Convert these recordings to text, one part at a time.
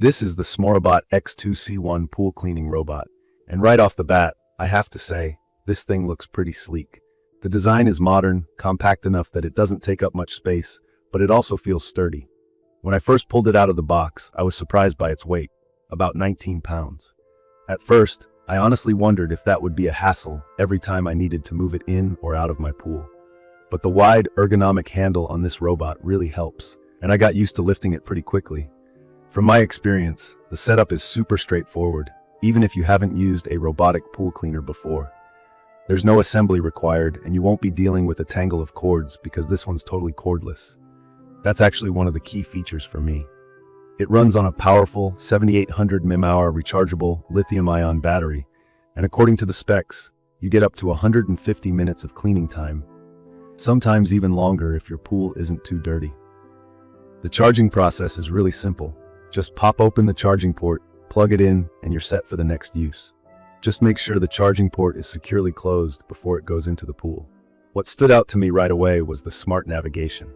This is the SMOROBOT X2C1 pool cleaning robot, and right off the bat, I have to say, this thing looks pretty sleek. The design is modern, compact enough that it doesn't take up much space, but it also feels sturdy. When I first pulled it out of the box, I was surprised by its weight, about 19 pounds. At first, I honestly wondered if that would be a hassle every time I needed to move it in or out of my pool. But the wide, ergonomic handle on this robot really helps, and I got used to lifting it pretty quickly. From my experience, the setup is super straightforward, even if you haven't used a robotic pool cleaner before. There's no assembly required, and you won't be dealing with a tangle of cords because this one's totally cordless. That's actually one of the key features for me. It runs on a powerful 7800 mAh rechargeable lithium-ion battery, and according to the specs, you get up to 150 minutes of cleaning time, sometimes even longer if your pool isn't too dirty. The charging process is really simple. Just pop open the charging port, plug it in, and you're set for the next use. Just make sure the charging port is securely closed before it goes into the pool. What stood out to me right away was the smart navigation.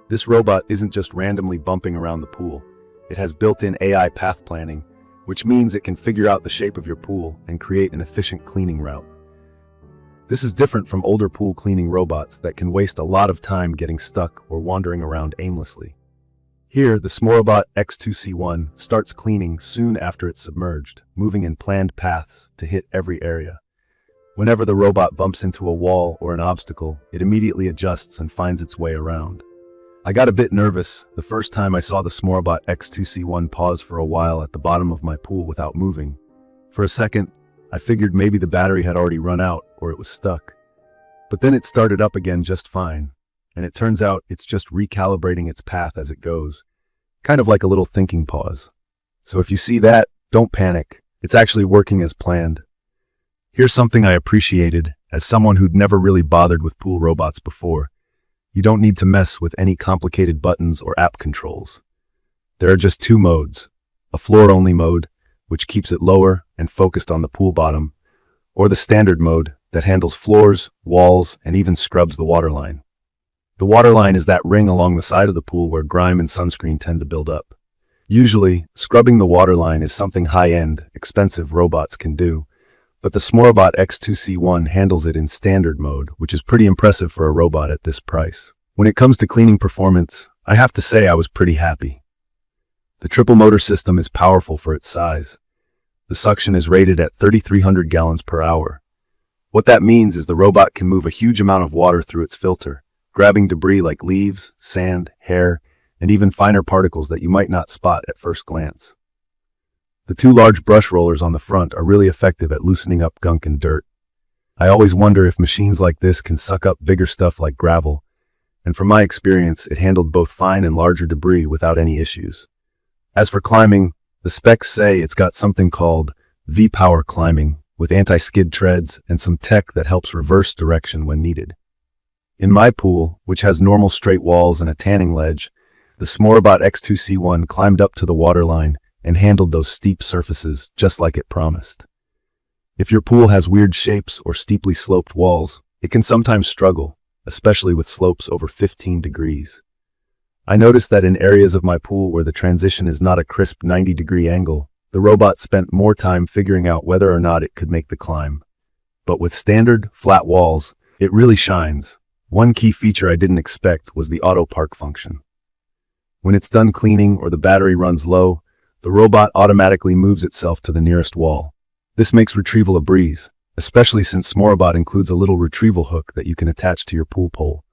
This robot isn't just randomly bumping around the pool. It has built-in AI path planning, which means it can figure out the shape of your pool and create an efficient cleaning route. This is different from older pool cleaning robots that can waste a lot of time getting stuck or wandering around aimlessly. Here, the SMOROBOT X2C1 starts cleaning soon after it's submerged, moving in planned paths to hit every area. Whenever the robot bumps into a wall or an obstacle, it immediately adjusts and finds its way around. I got a bit nervous the first time I saw the SMOROBOT X2C1 pause for a while at the bottom of my pool without moving. For a second, I figured maybe the battery had already run out or it was stuck. But then it started up again just fine. And it turns out it's just recalibrating its path as it goes, kind of like a little thinking pause. So if you see that, don't panic. It's actually working as planned. Here's something I appreciated as someone who'd never really bothered with pool robots before. You don't need to mess with any complicated buttons or app controls. There are just two modes, a floor-only mode, which keeps it lower and focused on the pool bottom, or the standard mode that handles floors, walls, and even scrubs the waterline. The waterline is that ring along the side of the pool where grime and sunscreen tend to build up. Usually, scrubbing the waterline is something high-end, expensive robots can do, but the SMOROBOT X2C1 handles it in standard mode, which is pretty impressive for a robot at this price. When it comes to cleaning performance, I have to say I was pretty happy. The triple motor system is powerful for its size. The suction is rated at 3,300 gallons per hour. What that means is the robot can move a huge amount of water through its filter, grabbing debris like leaves, sand, hair, and even finer particles that you might not spot at first glance. The two large brush rollers on the front are really effective at loosening up gunk and dirt. I always wonder if machines like this can suck up bigger stuff like gravel, and from my experience, it handled both fine and larger debris without any issues. As for climbing, the specs say it's got something called V-Power climbing, with anti-skid treads and some tech that helps reverse direction when needed. In my pool, which has normal straight walls and a tanning ledge, the SMOROBOT X2C1 climbed up to the waterline and handled those steep surfaces just like it promised. If your pool has weird shapes or steeply sloped walls, it can sometimes struggle, especially with slopes over 15 degrees. I noticed that in areas of my pool where the transition is not a crisp 90-degree angle, the robot spent more time figuring out whether or not it could make the climb. But with standard, flat walls, it really shines. One key feature I didn't expect was the auto park function. When it's done cleaning or the battery runs low, the robot automatically moves itself to the nearest wall. This makes retrieval a breeze, especially since SMOROBOT includes a little retrieval hook that you can attach to your pool pole.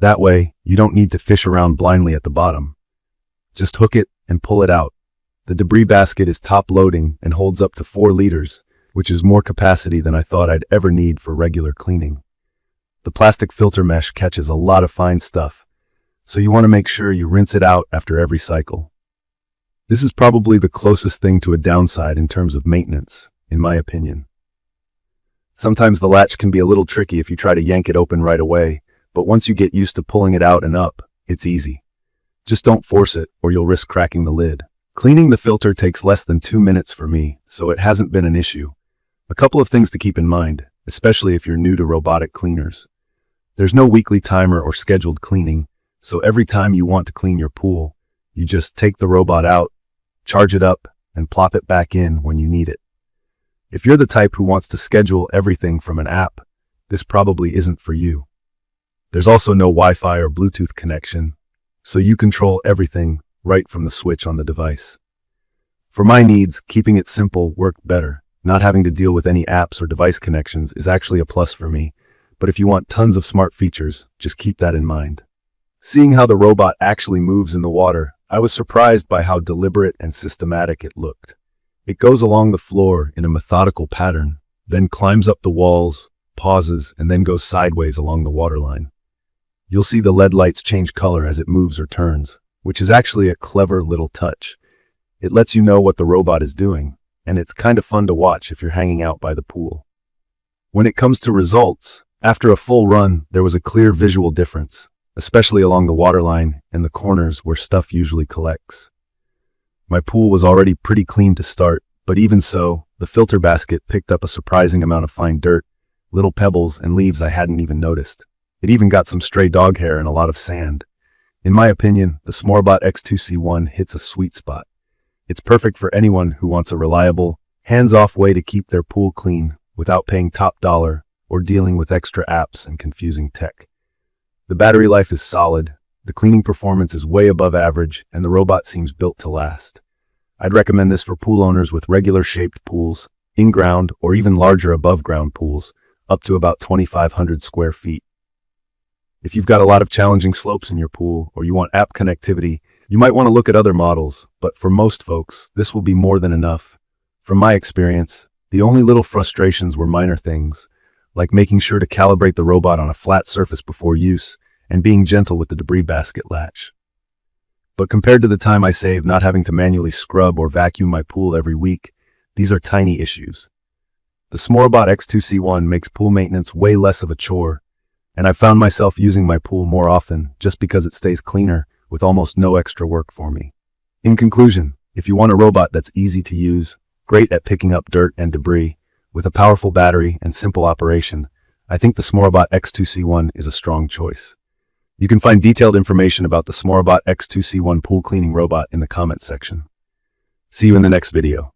That way, you don't need to fish around blindly at the bottom. Just hook it and pull it out. The debris basket is top-loading and holds up to 4 liters, which is more capacity than I thought I'd ever need for regular cleaning. The plastic filter mesh catches a lot of fine stuff, so you want to make sure you rinse it out after every cycle. This is probably the closest thing to a downside in terms of maintenance, in my opinion. Sometimes the latch can be a little tricky if you try to yank it open right away, but once you get used to pulling it out and up, it's easy. Just don't force it or you'll risk cracking the lid. Cleaning the filter takes less than 2 minutes for me, so it hasn't been an issue. A couple of things to keep in mind, especially if you're new to robotic cleaners. There's no weekly timer or scheduled cleaning, so every time you want to clean your pool, you just take the robot out, charge it up, and plop it back in when you need it. If you're the type who wants to schedule everything from an app, this probably isn't for you. There's also no Wi-Fi or Bluetooth connection, so you control everything right from the switch on the device. For my needs, keeping it simple worked better. Not having to deal with any apps or device connections is actually a plus for me, but if you want tons of smart features, just keep that in mind. Seeing how the robot actually moves in the water, I was surprised by how deliberate and systematic it looked. It goes along the floor in a methodical pattern, then climbs up the walls, pauses, and then goes sideways along the waterline. You'll see the LED lights change color as it moves or turns, which is actually a clever little touch. It lets you know what the robot is doing, and it's kind of fun to watch if you're hanging out by the pool. When it comes to results, after a full run, there was a clear visual difference, especially along the waterline and the corners where stuff usually collects. My pool was already pretty clean to start, but even so, the filter basket picked up a surprising amount of fine dirt, little pebbles and leaves I hadn't even noticed. It even got some stray dog hair and a lot of sand. In my opinion, the SMOROBOT X2C1 hits a sweet spot. It's perfect for anyone who wants a reliable, hands-off way to keep their pool clean without paying top dollar or dealing with extra apps and confusing tech. The battery life is solid, the cleaning performance is way above average, and the robot seems built to last. I'd recommend this for pool owners with regular shaped pools, in-ground or even larger above-ground pools, up to about 2,500 square feet. If you've got a lot of challenging slopes in your pool or you want app connectivity, you might want to look at other models, but for most folks, this will be more than enough. From my experience, the only little frustrations were minor things, like making sure to calibrate the robot on a flat surface before use and being gentle with the debris basket latch. But compared to the time I save not having to manually scrub or vacuum my pool every week, these are tiny issues. The SMOROBOT X2C1 makes pool maintenance way less of a chore, and I've found myself using my pool more often just because it stays cleaner with almost no extra work for me. In conclusion, if you want a robot that's easy to use, great at picking up dirt and debris, with a powerful battery and simple operation, I think the SMOROBOT X2C1 is a strong choice. You can find detailed information about the SMOROBOT X2C1 pool cleaning robot in the comments section. See you in the next video.